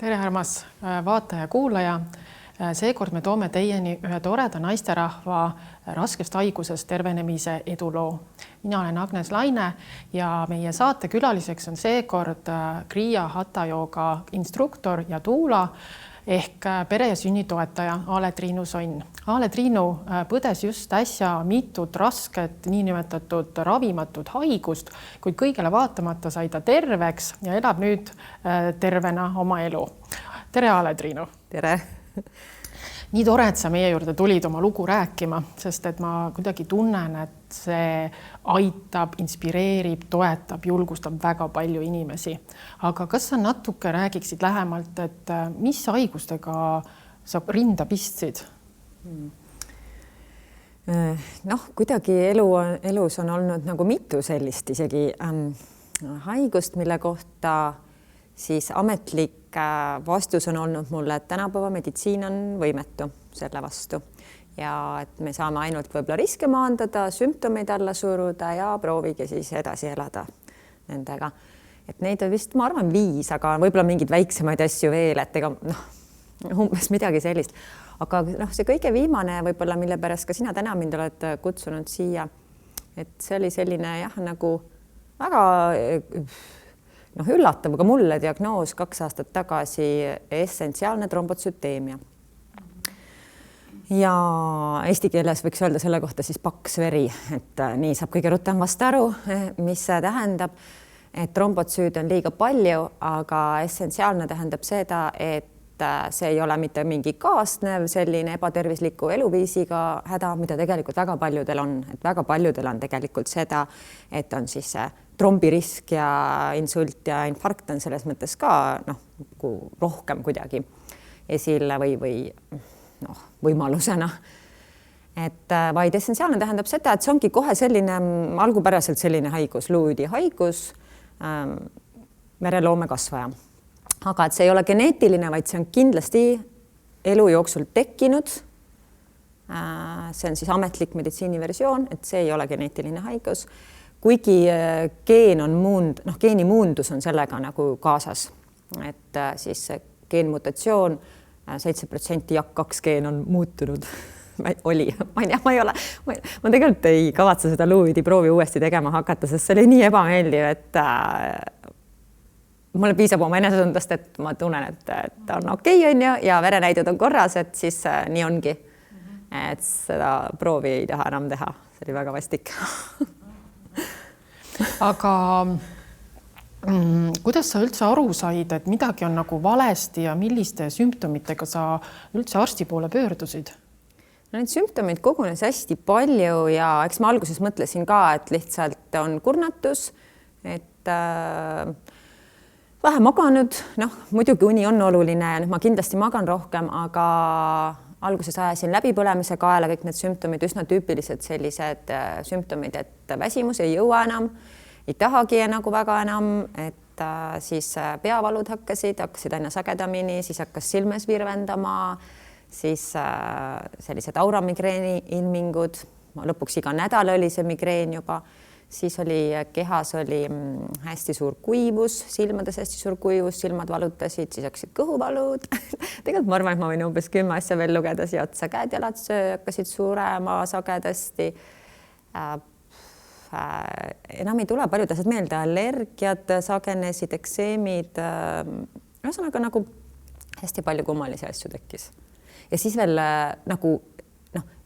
Tere, armas vaataja, kuulaja. Seekord me toome teieni ühe toreda naisterahva raskest haigusest tervenemise eduloo. Mina olen Agnes Laine ja meie saate külaliseks on seekord Kriia Hatha Jooga instruktor ja tuula ehk pere- ja sünnitoetaja Aale-Triinu Sonn. Aale-Triinu põdes just äsja mitut rasket niinimetatud ravimatut haigust, kuid kõigele vaatamata sai ta terveks ja elab nüüd tervena oma elu. Tere, Aale-Triinu! Tere! Nii tore, et sa meie juurde tulid oma lugu rääkima, sest et ma kuidagi tunnen, et see aitab, inspireerib, toetab, julgustab väga palju inimesi. Aga kas sa natuke räägiksid lähemalt, et mis haigustega sa rinda pistsid? Kuidagi elus on olnud nagu mitu sellist isegi haigust, mille kohta siis ametlik vastus on olnud mulle, et tänapäeva meditsiin on võimetu selle vastu ja et me saame ainult võib-olla riske maandada, sümptomeid alla suruda ja proovige siis edasi elada nendega. Et neid on vist, ma arvan, 5, aga võib-olla mingeid väiksemaid asju veel, et ega umbes midagi sellist. Aga see kõige viimane võib-olla, mille pärast ka sina täna mind oled kutsunud siia, et see oli selline nagu väga üllatav, aga mulle diagnoos 2 aastat tagasi essentsiaalne trombotsüteemia. Ja eesti keeles võiks öelda selle kohta siis paks veri, et nii saab kõige rutem vast aru, mis see tähendab, et trombotsüüde on liiga palju, aga essentsiaalne tähendab seda, et see ei ole mitte mingi kaasnev selline ebatervisliku eluviisiga häda, mida tegelikult väga paljudel on, et väga paljudel on tegelikult seda, et on siis trombirisk ja insult ja infarkt on selles mõttes ka rohkem kuidagi esile või võimalusena. Et vaid essentsiaalne tähendab seda, et see ongi kohe selline algupäraselt selline haigus, luuüdi haigus, mereloome kasvaja. Aga et see ei ole geneetiline, vaid see on kindlasti elu jooksul tekkinud. See on siis ametlik meditsiiniversioon, et see ei ole geneetiline haigus. Kuigi geenimuundus on sellega nagu kaasas, et siis geenmutatsioon 7% JAK2 geen on muutunud. Ma tegelikult ei kavatse seda luuüdi proovi uuesti tegema hakata, sest see oli nii ebameeldiv, et mulle piisab oma enesetundest, et ma tunnen, et on okei, ja verenäidud on korras, et siis nii ongi. Et seda proovi ei taha enam teha. See oli väga vastik. Aga kuidas sa üldse aru said, et midagi on nagu valesti ja milliste sümptomitega sa üldse arsti poole pöördusid? Need sümptomid kogunes hästi palju ja eks ma alguses mõtlesin ka, et lihtsalt on kurnatus, et vähe maganud, muidugi uni on oluline ja ma kindlasti magan rohkem, aga alguses ajasin läbipõlemise kaela kõik need sümptomid, üsna tüüpilised sellised sümptomid, et väsimus ei jõua enam, ei tahagi nagu väga enam, et siis peavalud hakkasid aina sagedamini, siis hakkas silmes virvendama, siis sellised auramigreeni ilmingud, lõpuks iga nädal oli see migreen juba, siis oli kehas oli hästi suur kuivus, silmades hästi suur kuivus, silmad valutasid, siis hakkasid kõhuvalud. Tegelikult ma arvan, et ma võin umbes 10 asja veel lugeda siia otsa, käed jalad hakkasid surema sagedasti. Enam ei tule paljud asjad meelde, allergiad sagenesid, ekseemid, ühesõnaga nagu hästi palju kummalisi asju tekkis. Ja siis veel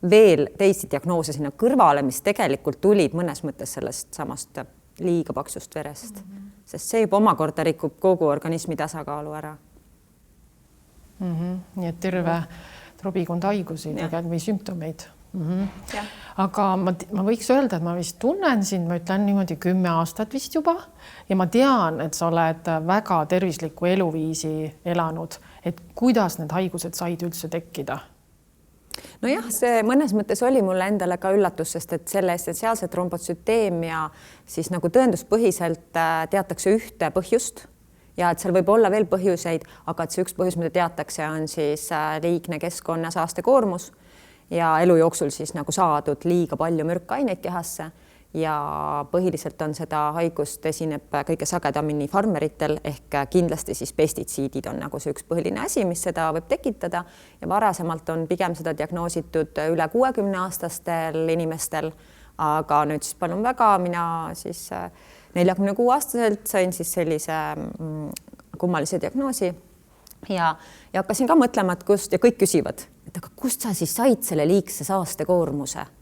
veel teisi diagnoose sinna kõrvale, mis tegelikult tulid mõnes mõttes sellest samast liiga paksust verest, sest see juba omakorda rikub kogu organismi tasakaalu ära. Nii et terve trobikond haigusi või sümptomeid. Aga ma võiks öelda, et ma vist tunnen sind, ma ütlen niimoodi 10 aastat vist juba ja ma tean, et sa oled väga tervisliku eluviisi elanud, et kuidas need haigused said üldse tekkida? Nojah, see mõnes mõttes oli mulle endale ka üllatus, sest et selle essentsiaalse trombotsüteemia siis nagu tõenduspõhiselt teatakse ühte põhjust ja et seal võib olla veel põhjuseid, aga et see üks põhjus, mida teatakse, on siis liigne keskkonna saastekoormus ja elu jooksul siis nagu saadud liiga palju mürkaineid kehasse ja põhiliselt on seda haigust esineb kõige sagedamini farmeritel ehk kindlasti siis pestitsiidid on nagu see üks põhiline asi, mis seda võib tekitada ja varasemalt on pigem seda diagnoositud üle 60-aastastel inimestel, aga nüüd siis palun väga, mina siis 46-aastaselt sain siis sellise kummalise diagnoosi ja hakkasin ka mõtlema, et kust ja kõik küsivad, et aga kust sa siis said selle liigse saastekoormuse?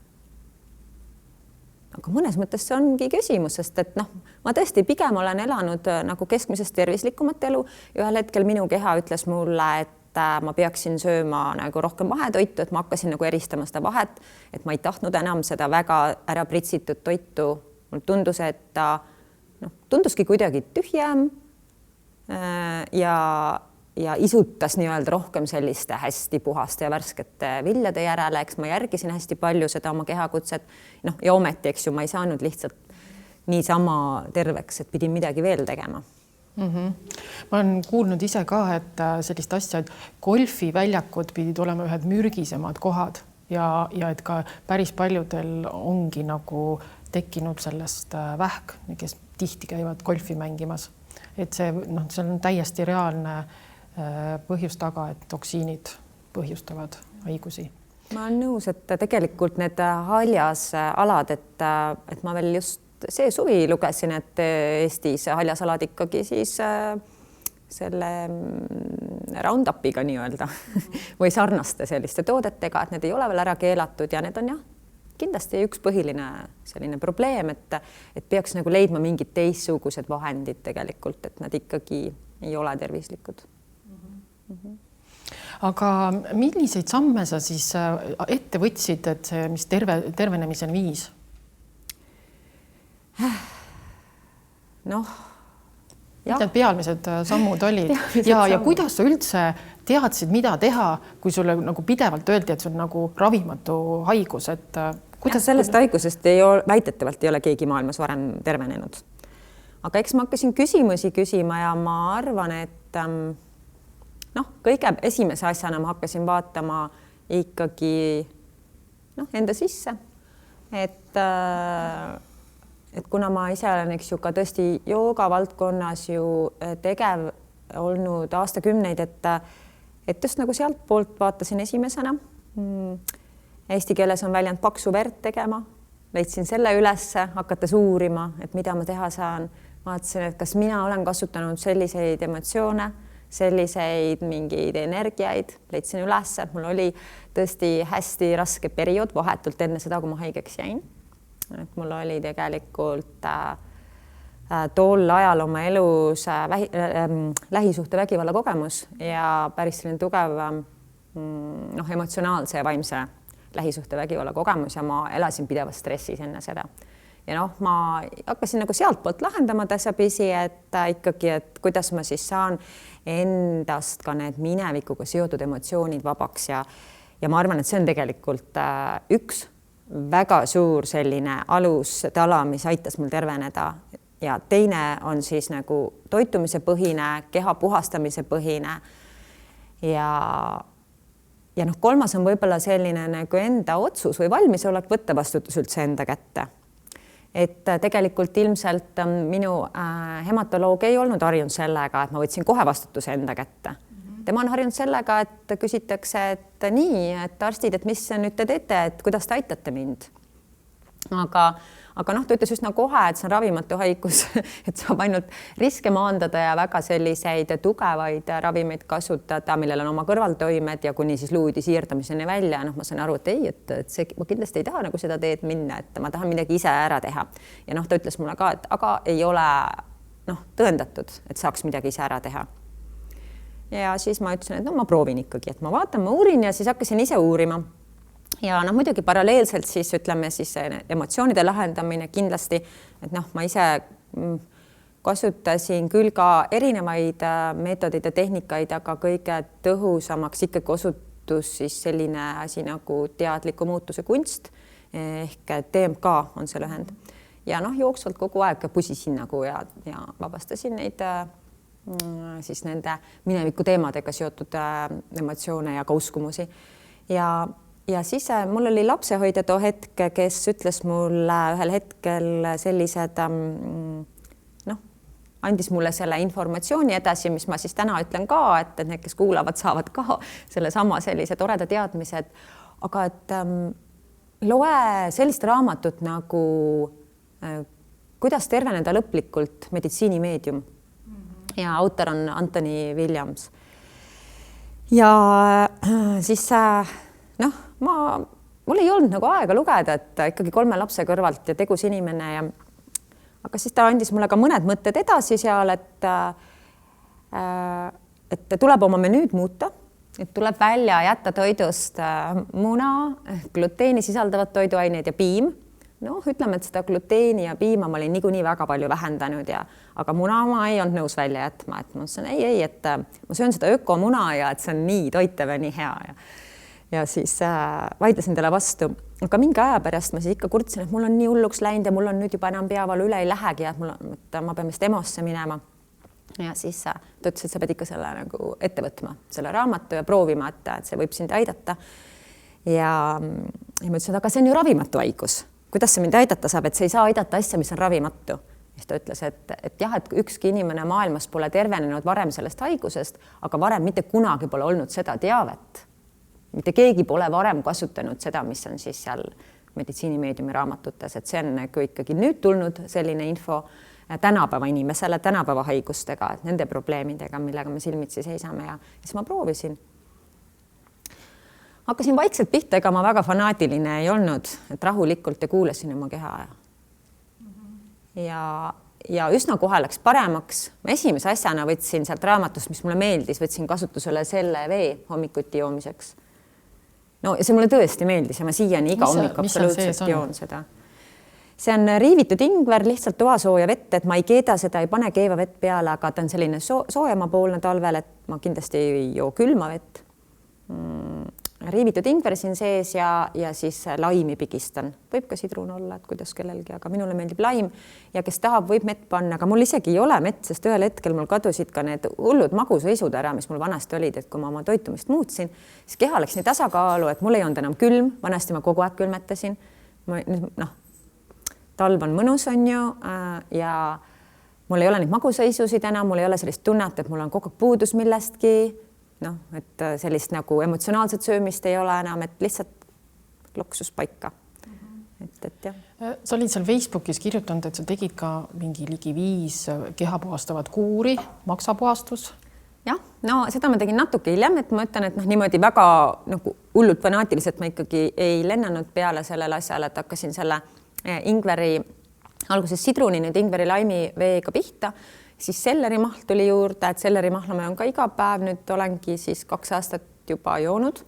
Aga mõnes mõttes see ongi küsimus, sest et ma tõesti pigem olen elanud nagu keskmisest tervislikumat elu ja ühel hetkel minu keha ütles mulle, et ma peaksin sööma nagu rohkem vahetoitu, et ma hakkasin nagu eristama seda vahet, et ma ei tahtnud enam seda väga ära pritsitud toitu. Mul tundus, et ta tunduski kuidagi tühjem ja isutas nii-öelda rohkem selliste hästi puhaste ja värskete viljade järele, eks ma järgisin hästi palju seda oma kehakutset, ja ometi, eks ju, ma ei saanud lihtsalt niisama terveks, et pidin midagi veel tegema. Ma olen kuulnud ise ka, et sellist asja, et golfiväljakud pidid olema ühed mürgisemad kohad ja et ka päris paljudel ongi nagu tekkinud sellest vähk, kes tihti käivad golfi mängimas. Et see on täiesti reaalne põhjus taga, et toksiinid põhjustavad haigusi. Ma olen nõus, et tegelikult need haljas alad, et ma veel just see suvi lugesin, et Eestis haljasalad ikkagi siis selle Roundupiga nii-öelda või sarnaste selliste toodetega, et need ei ole veel ära keelatud ja need on kindlasti üks põhiline selline probleem, et peaks nagu leidma mingid teistsugused vahendid tegelikult, et nad ikkagi ei ole tervislikud. Aga milliseid samme sa siis ette võtsid, et see, mis tervenemiseni viis? Mis need pealmised sammud olid ja kuidas sa üldse teadsid, mida teha, kui sulle nagu pidevalt öeldi, et see on nagu ravimatu haigus, et kuidas sellest haigusest väitetavalt ei ole keegi maailmas varem tervenenud. Aga eks ma hakkasin küsimusi küsima ja ma arvan, et kõige esimese asjana ma hakkasin vaatama ikkagi enda sisse, et kuna ma ise olen, eks ju, ka tõesti jooga valdkonnas ju tegev olnud aastakümneid, et just nagu sealt poolt vaatasin esimesena. Eesti keeles on väljend paksu verd tegema, leidsin selle ülesse, hakates uurima, et mida ma teha saan. Vaatasin, et kas mina olen kasutanud selliseid emotsioone, selliseid mingeid energiaid, leidsin üles, et mul oli tõesti hästi raske periood vahetult enne seda, kui ma haigeks jäin. Et mul oli tegelikult tol ajal oma elus lähisuhte vägivalla kogemus ja päris selline tugev emotsionaalse ja vaimse lähisuhte vägivalla kogemus ja ma elasin pidevas stressis enne seda. Ja ma hakkasin nagu sealt poolt lahendama tasapisi, et ikkagi, et kuidas ma siis saan endast ka need minevikuga seotud emotsioonid vabaks ja ma arvan, et see on tegelikult üks väga suur selline alustala, mis aitas mul terveneda ja teine on siis nagu toitumise põhine, keha puhastamise põhine ja kolmas on võib-olla selline nagu enda otsus või valmisolek võtta vastutus üldse enda kätte. Et tegelikult ilmselt minu hematoloog ei olnud harjunud sellega, et ma võtsin kohe vastutuse enda kätte. Tema on harjunud sellega, et küsitakse, et nii, et arstid, et mis nüüd te teete, et kuidas te aitate mind. Aga ta ütles üsna kohe, et see on ravimatu haigus, et saab ainult riske maandada ja väga selliseid tugevaid ravimeid kasutada, millel on oma kõrvaltoimed ja kuni siis luuüdi siirdamiseni välja. Ma sain aru, et ei, et see, ma kindlasti ei taha nagu seda teed minna, et ma tahan midagi ise ära teha. Ja ta ütles mulle ka, et aga ei ole tõendatud, et saaks midagi ise ära teha. Ja siis ma ütlesin, et ma proovin ikkagi, et ma vaatan, ma uurin ja siis hakkasin ise uurima. Ja muidugi paralleelselt siis ütleme siis emotsioonide lahendamine kindlasti, et ma ise kasutasin küll ka erinevaid meetodeid ja tehnikaid, aga kõige tõhusamaks ikkagi osutus siis selline asi nagu teadliku muutuse kunst ehk TMK on see lühend. Ja jooksvalt kogu aeg pusisin nagu ja vabastasin neid siis nende mineviku teemadega seotud emotsioone ja ka uskumusi. ja siis mul oli lapsehoidja too hetk, kes ütles mulle ühel hetkel sellised andis mulle selle informatsiooni edasi, mis ma siis täna ütlen ka, et need, kes kuulavad, saavad ka sellesama sellise toreda teadmised, aga et loe sellist raamatut nagu Kuidas terveneda lõplikult meditsiinimeedium ja autor on Anthony Williams. Ja siis mul ei olnud nagu aega lugeda, et ikkagi 3 lapse kõrvalt ja tegus inimene ja aga siis ta andis mulle ka mõned mõtted edasi seal, et tuleb oma menüüd muuta, et tuleb välja jätta toidust muna, gluteeni sisaldavad toiduaineid ja piim. Ütleme, et seda gluteeni ja piima ma olin niikuinii väga palju vähendanud aga muna ma ei olnud nõus välja jätma, et ma ütlesin ei, et ma söön seda ökomuna ja et see on nii toitev ja nii hea ja siis vaidlesin talle vastu. Aga mingi aja pärast ma siis ikka kurtsin, et mul on nii hulluks läinud ja mul on nüüd juba enam peavalu üle ei lähegi ja et ma pean vist EMO-sse minema. Ja siis ta ütles, et sa pead ikka selle nagu ette võtma, selle raamatu ja proovima, et see võib sind aidata. Ja ma ütlesin, et aga see on ju ravimatu haigus. Kuidas see mind aidata saab, et see ei saa aidata asja, mis on ravimatu. Siis ta ütles, et jah, et ükski inimene maailmas pole tervenenud varem sellest haigusest, aga varem mitte kunagi pole olnud seda teavet. Mitte keegi pole varem kasutanud seda, mis on siis seal meditsiinimeediumi raamatutes, et see on nagu ikkagi nüüd tulnud selline info tänapäeva inimesele, tänapäeva haigustega, et nende probleemidega, millega me silmitsi seisame ja siis ma proovisin. Hakkasin vaikselt pihta, ega ma väga fanaatiline ei olnud, et rahulikult ja kuulasin oma keha. Ja üsna kohe läks paremaks. Ma esimese asjana võtsin sealt raamatust, mis mulle meeldis, võtsin kasutusele selle vee hommikuti joomiseks. Ja see mulle tõesti meeldis ja ma siiani iga hommik absoluutselt joon seda. See on riivitud ingver, lihtsalt toasooja vett, et ma ei keeda seda, ei pane keeva vett peale, aga ta on selline soojamapoolne talvel, et ma kindlasti ei joo külma vett. Riivitud ingver siin sees ja siis laimi pigistan. Võib ka sidrun olla, et kuidas kellelgi, aga minule meeldib laim ja kes tahab, võib mett panna, aga mul isegi ei ole mett, sest ühel hetkel mul kadusid ka need hullud magusõisud ära, mis mul vanasti olid, et kui ma oma toitumist muutsin, siis keha läks nii tasakaalu, et mul ei olnud enam külm, vanasti ma kogu aeg külmetasin. Talv on mõnus, on ju, ja mul ei ole neid magusõisusid enam, mul ei ole sellist tunnet, et mul on kogu aeg puudus millestki. Et sellist nagu emotsionaalset söömist ei ole enam, et lihtsalt loksus paika. Et jah. Sa olid seal Facebookis kirjutanud, et sa tegid ka mingi ligi 5 kehapuhastavat kuuri, maksapuhastus. Jah, seda ma tegin natuke hiljem, et ma ütlen, et niimoodi väga nagu hullult fanaatiliselt ma ikkagi ei lennanud peale sellele asjale, et hakkasin selle ingveri, alguses sidruni nüüd ingveri laimi veega pihta. Siis sellerimahl tuli juurde, et sellerimahla ma joon ka iga päev, nüüd olengi siis 2 aastat juba joonud.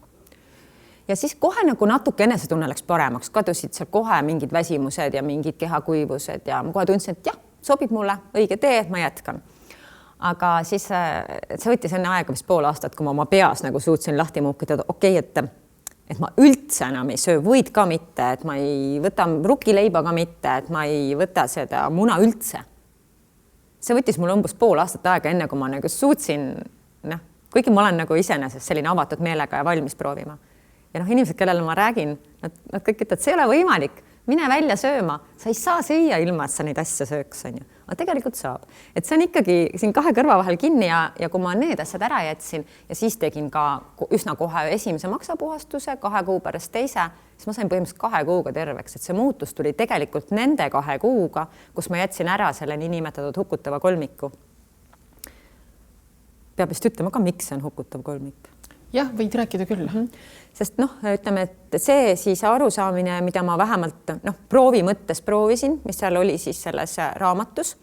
Ja siis kohe nagu natuke enesetunne läks paremaks, kadusid seal kohe mingid väsimused ja mingid kehakuivused ja ma kohe tundsin, et jah, sobib mulle, õige tee, ma jätkan. Aga siis see võttis enne aega vist 5 aastat, kui ma oma peas nagu suutsin lahti muukida, et ma üldse enam ei söö võid ka mitte, et ma ei võta rukileiba ka mitte, et ma ei võta seda muna üldse. See võttis mul umbes 5 aastat aega, enne kui ma nagu suutsin, kuigi ma olen nagu iseenesest selline avatud meelega ja valmis proovima. Ja inimesed, kellele ma räägin, nad kõik ütlevad, see ei ole võimalik, mine välja sööma, sa ei saa süüa ilma, et sa neid asja sööks, on ju. Aga tegelikult saab. Et see on ikkagi siin 2 kõrva vahel kinni ja kui ma need asjad ära jätsin ja siis tegin ka üsna kohe esimese maksapuhastuse, 2 kuu pärast teise, siis ma sain põhimõtteliselt 2 kuuga terveks, et see muutus tuli tegelikult nende 2 kuuga, kus ma jätsin ära selle niinimetatud hukutava kolmiku. Peab vist ütlema ka, miks see on hukutav kolmik. Jah, võid rääkida küll. Sest ütleme, et see siis arusaamine, mida ma vähemalt proovi mõttes proovisin, mis seal oli siis selles raamatus,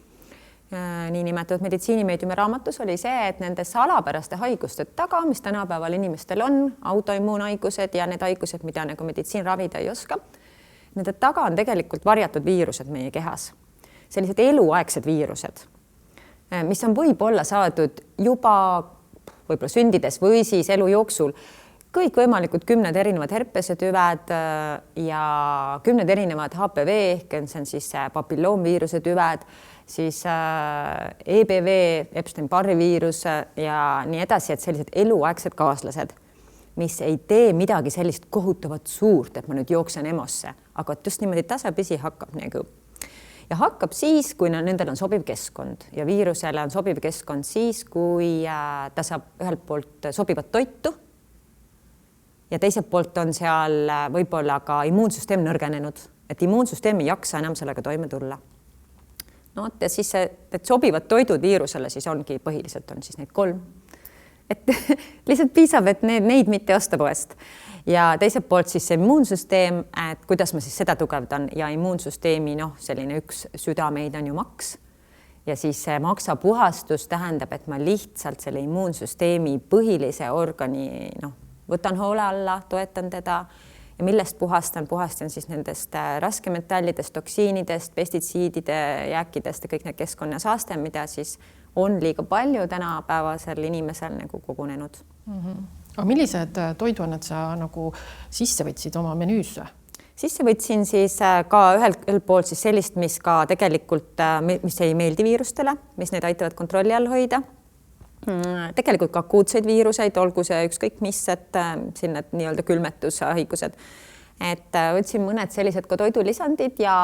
niinimetatud meditsiinimeediumi raamatus, oli see, et nende salapäraste haiguste taga, mis tänapäeval inimestel on, autoimmuunhaigused ja need haigused, mida nagu meditsiin ravida ei oska, nende taga on tegelikult varjatud viirused meie kehas. Sellised eluaegsed viirused, mis on võib-olla saadud juba võib-olla sündides või siis elu jooksul kõik võimalikud 10 erinevad herpesetüved ja 10 erinevad HPV, ehk see on siis papilloomviiruse tüved, siis EBV, Epstein-Barri viirus ja nii edasi, et sellised eluaegsed kaaslased. mis ei tee midagi sellist kohutavat suurt, et ma nüüd jooksen EMO-sse, aga just niimoodi tasapisi hakkab nagu. Ja hakkab siis, kui nendel on sobiv keskkond ja viirusele on sobiv keskkond siis, kui ta saab ühelt poolt sobivat toitu ja teiselt poolt on seal võib-olla ka immuunsüsteem nõrgenenud, et immuunsüsteem ei jaksa enam sellega toime tulla. No, ja siis et sobivad toidud viirusele siis ongi põhiliselt on siis neid 3. Et lihtsalt piisab, et neid mitte osta poest. Ja teiselt poolt siis see immuunsüsteem, et kuidas ma siis seda tugevdan ja immuunsüsteemi selline üks südameid on ju maks. Ja siis see maksapuhastus tähendab, et ma lihtsalt selle immuunsüsteemi põhilise organi võtan hoole alla, toetan teda ja millest puhastan siis nendest raskemetallidest, toksiinidest, pestitsiidide, jääkidest ja kõik need keskkonnasaaste, mida siis on liiga palju tänapäevasel inimesel nagu kogunenud. Aga millised toiduanned sa nagu sisse võtsid oma menüüsse? Sisse võtsin siis ka ühelt poolt siis sellist, mis ka tegelikult, mis ei meeldi viirustele, mis need aitavad kontrolli all hoida. Tegelikult ka akuutseid viiruseid, olgu see ükskõik mis, et sinna nii-öelda külmetushaigused. Et võtsin mõned sellised ka toidulisandid ja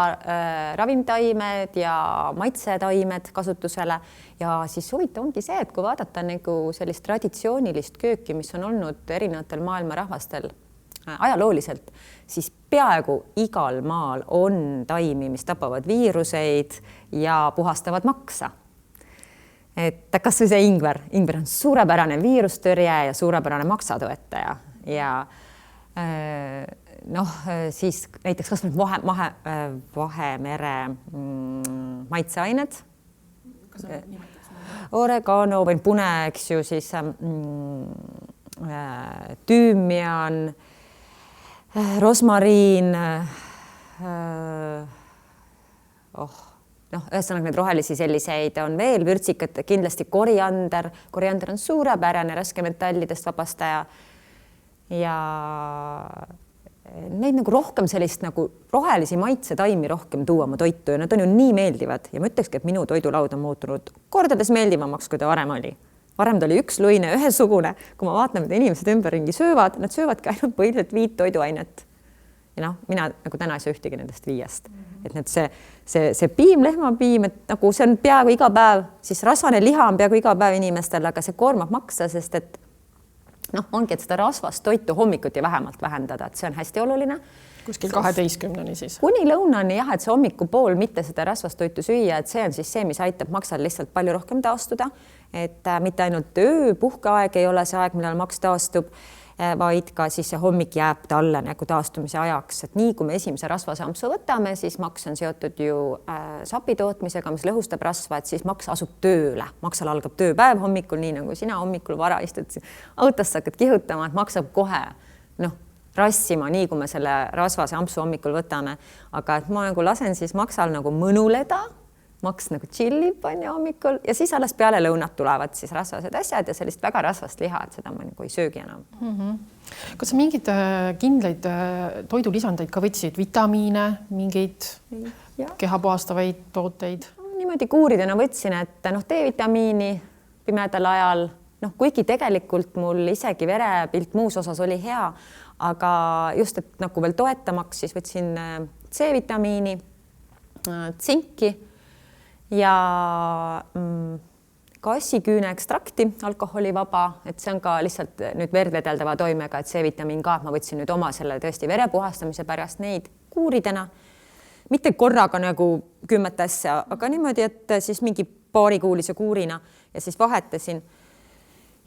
ravimtaimed ja maitsetaimed kasutusele ja siis huvitav ongi see, et kui vaadata nagu sellist traditsioonilist kööki, mis on olnud erinevatel maailma rahvastel ajalooliselt, siis peaaegu igal maal on taimi, mis tapavad viiruseid ja puhastavad maksa. Et kas või see ingver on suurepärane viirustõrje ja suurepärane maksatoetaja ja siis näiteks kas nüüd Vahemere maitseained, oregano või pune, eks ju, siis tüümian, rosmariin, ühesõnaga need rohelisi selliseid on veel, vürtsikad, kindlasti koriander on suurepärane raskemetallidest vabastaja ja neid nagu rohkem sellist nagu rohelisi maitsetaimi rohkem tuua oma toitu ja nad on ju nii meeldivad ja ma ütlekski, et minu toidulaud on muutunud kordades meeldivamaks, kui ta varem oli. Varem ta oli üksluine, ühesugune, kui ma vaatan, mida inimesed ümberringi söövad, nad söövadki ainult põhiliselt 5 toiduainet. Ja mina nagu täna ei saa ühtegi nendest 5. Et need see piim, lehmapiim, et nagu see on peaaegu iga päev, siis rasvane liha on peaaegu iga päev inimestel, aga see koormab maksa, sest et ongi, et seda rasvast toitu hommikuti vähemalt vähendada, et see on hästi oluline. Kuskil 12-ni siis. Kuni lõunani jah, et see hommikupool mitte seda rasvast toitu süüa, et see on siis see, mis aitab maksal lihtsalt palju rohkem taastuda, et mitte ainult öö, puhkeaeg ei ole see aeg, millal maks taastub, vaid ka siis see hommik jääb talle nagu taastumise ajaks, et nii kui me esimese rasvasampsu võtame, siis maks on seotud ju sapi tootmisega, mis lõhustab rasva, et siis maks asub tööle. Maksal algab tööpäev hommikul, nii nagu sina hommikul vara istud autosse, hakkad kihutama, et maksab kohe rassima, nii kui me selle rasvasampsu hommikul võtame. Aga et ma nagu lasen siis maksal nagu mõnuleda, maks nagu chillib hommikul ja siis alles peale lõunat tulevad siis rasvased asjad ja sellist väga rasvast liha, et seda ma nagu ei söögi enam. Kas sa mingid kindlaid toidulisandeid ka võtsid, vitamiine, mingeid kehapuhastavaid tooteid? Niimoodi kuuridena võtsin, et D-vitamiini pimedal ajal, kuigi tegelikult mul isegi verepilt muus osas oli hea, aga just, et nagu veel toetamaks, siis võtsin C-vitamiini, tsinki ja kassiküüne ekstrakti, alkoholivaba, et see on ka lihtsalt nüüd verd vedeldava toimega, et C-vitamiin ka, ma võtsin nüüd oma selle tõesti verepuhastamise pärast neid kuuridena, mitte korraga nagu 10 asja, aga niimoodi, et siis mingi paarikuulise kuurina ja siis vahetasin.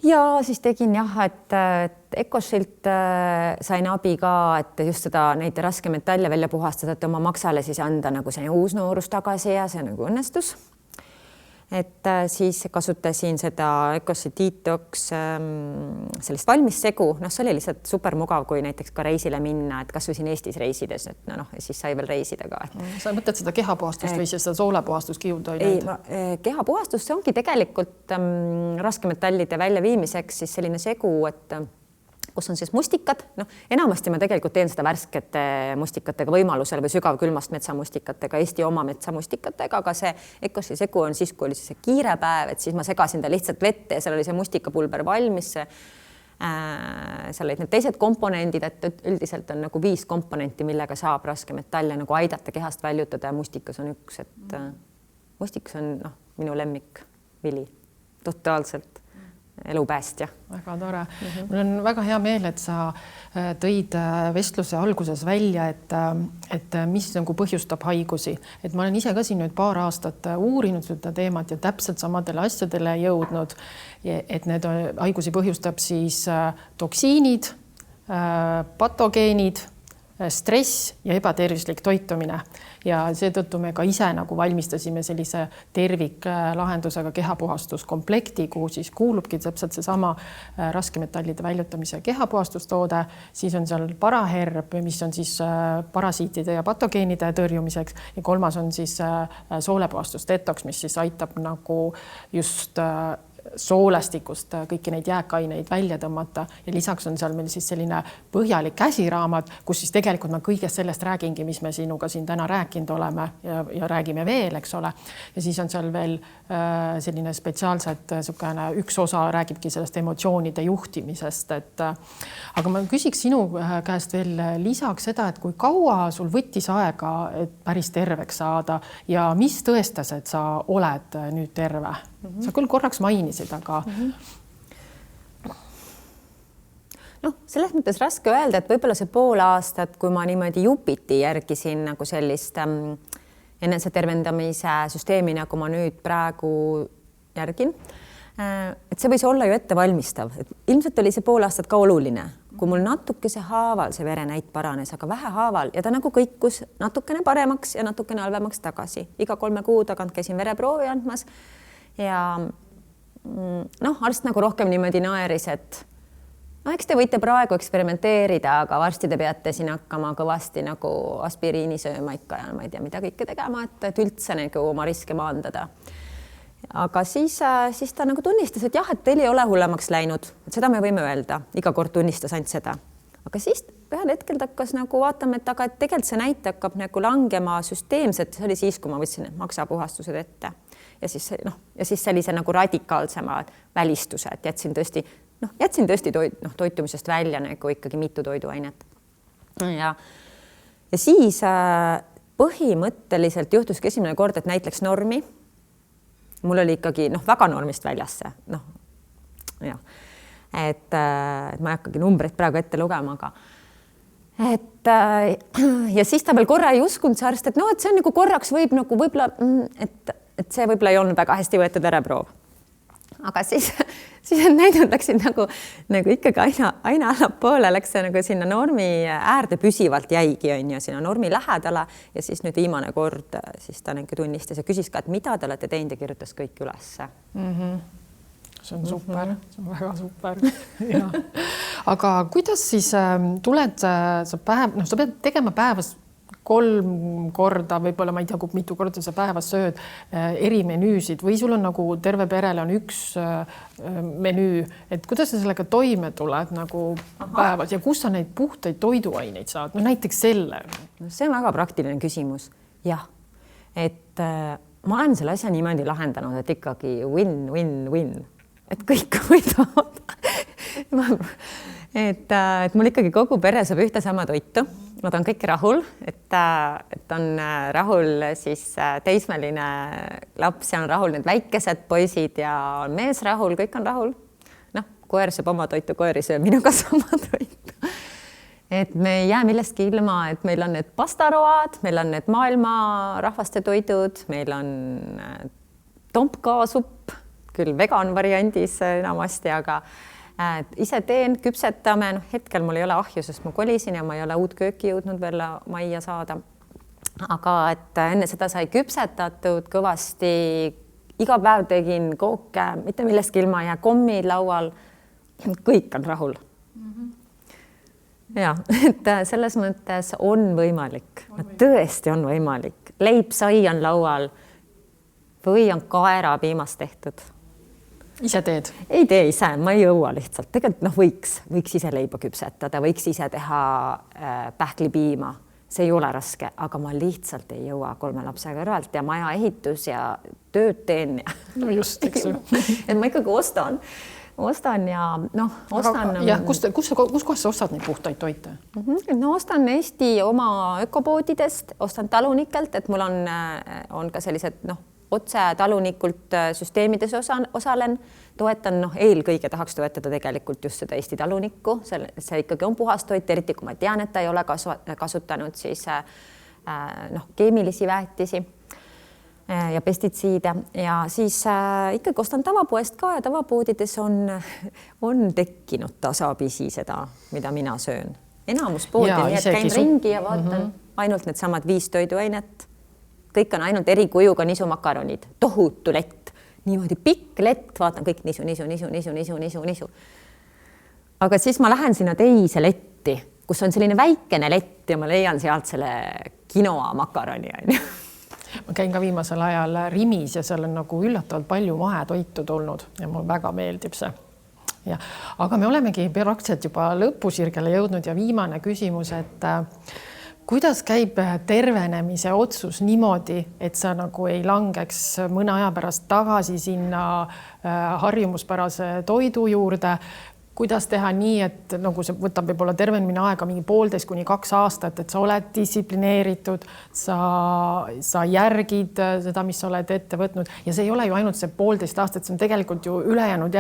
Ja siis tegin et Ecoshilt sain abi ka, et just seda neid raskemetalle välja puhastada, et oma maksale siis anda nagu see uus noorus tagasi ja see nagu õnnestus. Et siis kasutasin seda Ecoshi Detox sellist valmis segu, see oli lihtsalt super mugav, kui näiteks ka reisile minna, et kas või siin Eestis reisides, et siis sai veel reisida ka. Sa mõtled seda kehapuhastust või siis seda soolepuhastust kiuda? Kehapuhastust, see ongi tegelikult raskemetallide väljaviimiseks siis selline segu, et kus on siis mustikad. Enamasti ma tegelikult teen seda värskete mustikatega võimalusel või sügavkülmast metsamustikatega, Eesti oma metsamustikatega, aga see Ecoshi segu on siis, kui oli see kiire päev, et siis ma segasin ta lihtsalt vette ja seal oli see mustikapulber valmis, see seal olid need teised komponendid, et üldiselt on nagu 5 komponenti, millega saab raskmetalle nagu aidata kehast väljutada ja mustikas on üks, et mustikas on minu lemmik vili, totaalselt elupäästja. Väga tore. Mul on väga hea meel, et sa tõid vestluse alguses välja, et mis nagu põhjustab haigusi. Et ma olen ise ka siin nüüd paar aastat uurinud seda teemat ja täpselt samadele asjadele jõudnud, et need haigusi põhjustab siis toksiinid, patogeenid, stress ja ebatervislik toitumine ja seetõttu me ka ise nagu valmistasime sellise terviklahendusega kehapuhastuskomplekti, kuhu siis kuulubki täpselt seesama raskemetallide väljutamise kehapuhastustoode, siis on seal paraherb, mis on siis parasiitide ja patogeenide tõrjumiseks ja kolmas on siis soolepuhastus detox, mis siis aitab nagu just soolestikust kõiki neid jääkaineid välja tõmmata ja lisaks on seal meil siis selline põhjalik käsiraamat, kus siis tegelikult ma kõigest sellest räägingi, mis me sinuga siin täna rääkinud oleme ja räägime veel, eks ole. Ja siis on seal veel selline spetsiaalselt sukene üks osa räägibki sellest emotsioonide juhtimisest, et aga ma küsiks sinu käest veel lisaks seda, et kui kaua sul võttis aega, et päris terveks saada ja mis tõestas, et sa oled nüüd terve? Sa küll korraks mainisid, aga selles mõttes raske öelda, et võib-olla see pool aastat, kui ma niimoodi jupiti järgisin nagu sellist enesetervendamise süsteemi, nagu ma nüüd praegu järgin, et see võis olla ju ettevalmistav. Ilmselt oli see pool aastat ka oluline, kui mul natukese haaval see verenäit paranes, aga vähe haaval ja ta nagu kõikus natukene paremaks ja natukene halvemaks tagasi. Iga 3 kuu tagant käisin vereproovi andmas ja arst nagu rohkem niimoodi naeris, et eks te võite praegu eksperimenteerida, aga varsti te peate siin hakkama kõvasti nagu aspiriini sööma ikka ja ma ei tea, mida kõike tegema, et üldse nagu oma riske maandada. Aga siis ta nagu tunnistas, et jah, et teil ei ole hullemaks läinud, et seda me võime öelda, iga kord tunnistas ainult seda. Aga siis ühel hetkel ta hakkas nagu vaatama, et aga tegelikult see näite hakkab nagu langema süsteemselt, see oli siis, kui ma võtsin need maksapuhastused ette. Ja siis sellise nagu radikaalsemad välistused, jätsin tõesti toitumisest välja nagu ikkagi mitu toiduainet. Ja siis põhimõtteliselt juhtuski esimene kord, et näiteks normi. Mul oli ikkagi väga normist väljasse. Et ma ei hakkagi numbreid praegu ette lugema, aga ja siis ta veel korra ei uskunud see arst, et et see on nagu korraks võib nagu võib-olla, et see võib-olla ei olnud väga hästi võetud vereproov. Aga siis näidanud läksid nagu ikkagi aina allapoole läks see nagu sinna normi äärde püsivalt jäigi on ju sinna normi lähedale ja siis nüüd viimane kord siis ta nagu tunnistas ja küsis ka, et mida te olete teinud ja kirjutas kõik ülesse. See on super, see on väga super. Ja. Aga kuidas siis tuled sa päev, sa pead tegema päevas 3 korda, võib-olla ma ei tea, mitu korda sa päevas sööd eri menüüsid või sul on nagu terve perele on üks menüü, et kuidas sa sellega toime tuled nagu päevas ja kus sa neid puhtaid toiduaineid saad? Näiteks selle. See on väga praktiline küsimus. Jah, et ma olen selle asja niimoodi lahendanud, et ikkagi win, et kõik võidavad. Et mul ikkagi kogu pere saab ühte sama toitu. Nad on kõik rahul, et on rahul siis teismeline laps ja on rahul need väikesed poisid ja on mees rahul, kõik on rahul. Koer sööb oma toitu, koer ei söö minuga sama toitu. Et me ei jää millestki ilma, et meil on need pastaroad, meil on need maailma rahvaste toidud, meil on tompkaasupp, küll vegan variandis enamasti, aga ise teen, küpsetame, hetkel mul ei ole ahju, sest ma kolisin ja ma ei ole uut kööki jõudnud veel majja saada. Aga et enne seda sai küpsetatud kõvasti, iga päev tegin kooke, mitte millestki ilma ja kommid laual, kõik on rahul. Ja, et selles mõttes on võimalik, tõesti on võimalik. Leib sai on laual või on kaerapiimast tehtud. Ise teed? Ei tee ise, ma ei jõua lihtsalt. Tegelikult võiks ise leiba küpsetada, võiks ise teha pähklipiima. See ei ole raske, aga ma lihtsalt ei jõua 3 lapse kõrvalt ja maja ehitus ja tööd teen. No just, eks ju. Et ma ikkagi ostan ostan ja ostan. Jah, kus kohas sa ostad neid puhtaid toite? No ostan Eesti oma ökopoodidest, ostan talunikelt, et mul on ka sellised otse talunikult süsteemides osalen, toetan, eelkõige tahaks toetada tegelikult just seda Eesti talunikku, see ikkagi on puhas toit, eriti kui ma tean, et ta ei ole kasutanud siis keemilisi väetisi ja pestitsiide ja siis ikkagi ostan tavapoest ka ja tavapoodides on tekkinud tasapisi seda, mida mina söön. Enamus poodi, nii et käin ringi ja vaatan ainult needsamad 5 toiduainet. Kõik on ainult eri kujuga nisumakaronid, tohutu lett, niimoodi pikk lett, vaatan kõik nisu. Aga siis ma lähen sinna teise letti, kus on selline väikene lett ja ma leian sealt selle quinoa makaroni. Ma käin ka viimasel ajal Rimis ja seal on nagu üllatavalt palju mahetoitu tulnud ja mul väga meeldib see. Ja, aga me olemegi praktiliselt juba lõpusirgele jõudnud ja viimane küsimus, et kuidas käib tervenemise otsus niimoodi, et sa nagu ei langeks mõne aja pärast tagasi sinna harjumuspärase toidu juurde? Kuidas teha nii, et nagu see võtab võib-olla tervenemine aega mingi 1,5 kuni 2 aastat, et sa oled distsiplineeritud, sa järgid seda, mis sa oled ette võtnud ja see ei ole ju ainult see 1,5 aastat, see on tegelikult ju ülejäänud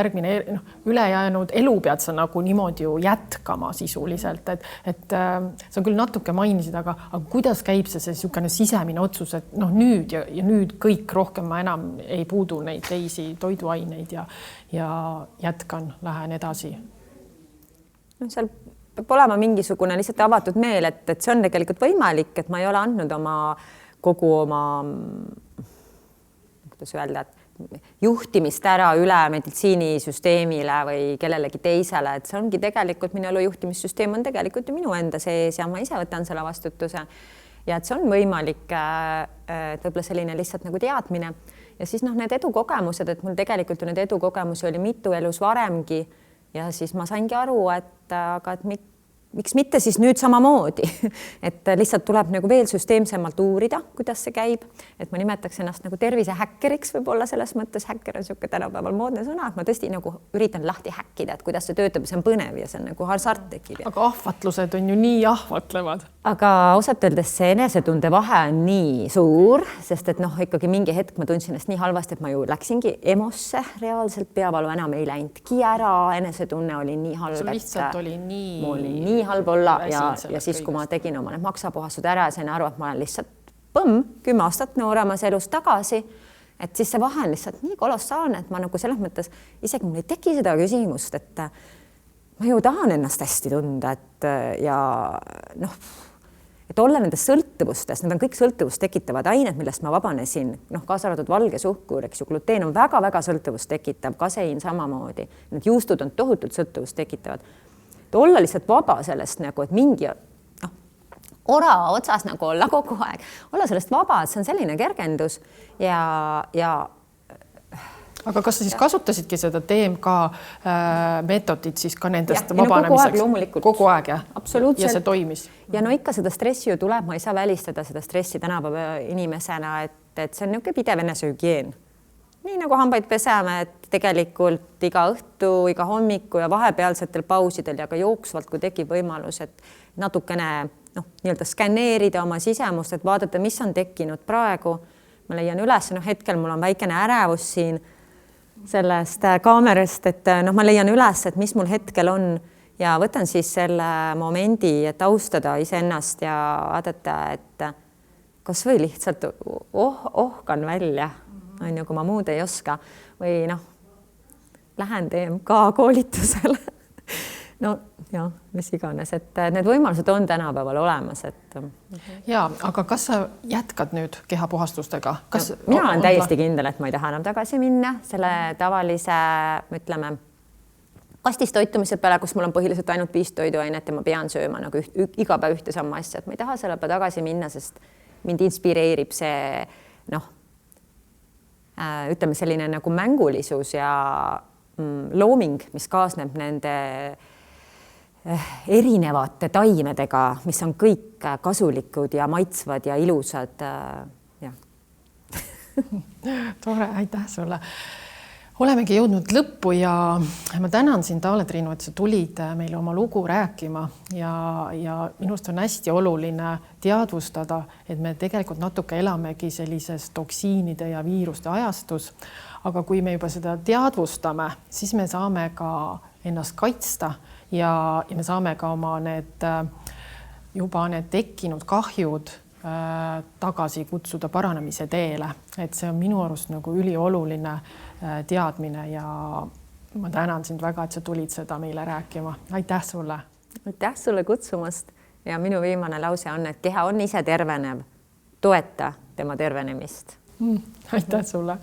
elu pead sa nagu niimoodi ju jätkama sisuliselt, et sa küll natuke mainisid, aga kuidas käib see niisugune sisemine otsus, et nüüd ja nüüd kõik rohkem ma enam ei puudu neid teisi toiduaineid ja jätkan, lähen edasi. Seal peab olema mingisugune lihtsalt avatud meel, et see on tegelikult võimalik, et ma ei ole andnud kogu oma, kuidas öelda, juhtimist ära üle meditsiinisüsteemile või kellelegi teisele, et see ongi tegelikult minu elu juhtimissüsteem on tegelikult ju minu enda sees ja ma ise võtan selle vastutuse ja et see on võimalik, et võib-olla selline lihtsalt nagu teadmine ja siis need edukogemused, et mul tegelikult ju need edukogemusi oli mitu elus varemgi ja siis ma saingi aru, et miks mitte siis nüüd samamoodi, et lihtsalt tuleb nagu veel süsteemsemalt uurida, kuidas see käib, et ma nimetaks ennast nagu tervisehäkkeriks, võib-olla selles mõttes häkker on niisugune tänapäeval moodne sõna, et ma tõesti nagu üritan lahti häkkida, et kuidas see töötab, see on põnev ja see on nagu hasart tekib. Aga ahvatlused on ju nii ahvatlevad. Aga osalt öeldes see enesetunde vahe on nii suur, sest et ikkagi mingi hetk ma tundsin ennast nii halvasti, et ma ju läksingi emosse reaalselt, peavalu enam ei läinudki ära, enesetunne oli nii halb. Sul lihtsalt oli nii halb olla ja siis, kui ma tegin oma need maksapuhastud ära ja sain aru, et ma olen lihtsalt 10 aastat nooremas elus tagasi, et siis see vahe on lihtsalt nii kolossaalne, et ma nagu selles mõttes isegi mul ei teki seda küsimust, et ma ju tahan ennast hästi tunda, et olla nendes sõltuvustes, need on kõik sõltuvust tekitavad ained, millest ma vabanesin, kaasa arvatud valge suhkur, eks ju, gluteen on väga-väga sõltuvust tekitav, kaseiin samamoodi, need juustud on tohutult sõltuvust tekitavad. Et olla lihtsalt vaba sellest nagu, et mingi ora otsas nagu olla kogu aeg, olla sellest vaba, et see on selline kergendus ja aga kas sa siis kasutasidki seda DMK meetodit siis ka nendest vabanemiseks? Kogu aeg, jah? Absoluutselt. Ja see toimis? Ja ikka seda stressi ju tuleb, ma ei saa välistada seda stressi tänapäeva inimesena, et see on niisugune pidev enesehügieen. Nii nagu hambaid peseme, et tegelikult iga õhtu, iga hommiku ja vahepealsetel pausidel ja ka jooksvalt, kui tekib võimalus, et natukene nii-öelda skanneerida oma sisemust, et vaadata, mis on tekkinud praegu. Ma leian üles, hetkel mul on väikene ärevus siin sellest kaamerast, et ma leian üles, et mis mul hetkel on ja võtan siis selle momendi, et austada iseennast ja vaadata, et kas või lihtsalt ohkan välja, kui ma muud ei oska või lähen DMK koolitusele. Mis iganes, et need võimalused on tänapäeval olemas. Ja, aga kas sa jätkad nüüd kehapuhastustega? Mina olen täiesti kindel, et ma ei taha enam tagasi minna selle tavalise, ütleme, kastis toitumise peale, kus mul on põhiliselt ainult 5 toiduainet ja ma pean sööma nagu iga päev ühte sama asja, et ma ei taha selle peale tagasi minna, sest mind inspireerib see, ütleme selline nagu mängulisus ja looming, mis kaasneb nende erinevate taimedega, mis on kõik kasulikud ja maitsvad ja ilusad. Tore, aitäh sulle. Olemegi jõudnud lõppu ja ma tänan sind, Taale-Triinu, et sa tulid meile oma lugu rääkima ja minust on hästi oluline teadvustada, et me tegelikult natuke elamegi sellises toksiinide ja viiruste ajastus, aga kui me juba seda teadvustame, siis me saame ka ennast kaitsta ja me saame ka oma need tekkinud kahjud tagasi kutsuda paranemise teele, et see on minu arust nagu ülioluline teadmine ja ma tänan sind väga, et sa tulid seda meile rääkima. Aitäh sulle! Aitäh sulle kutsumast ja minu viimane lause on, et keha on ise tervenev, toeta tema tervenemist. Aitäh sulle!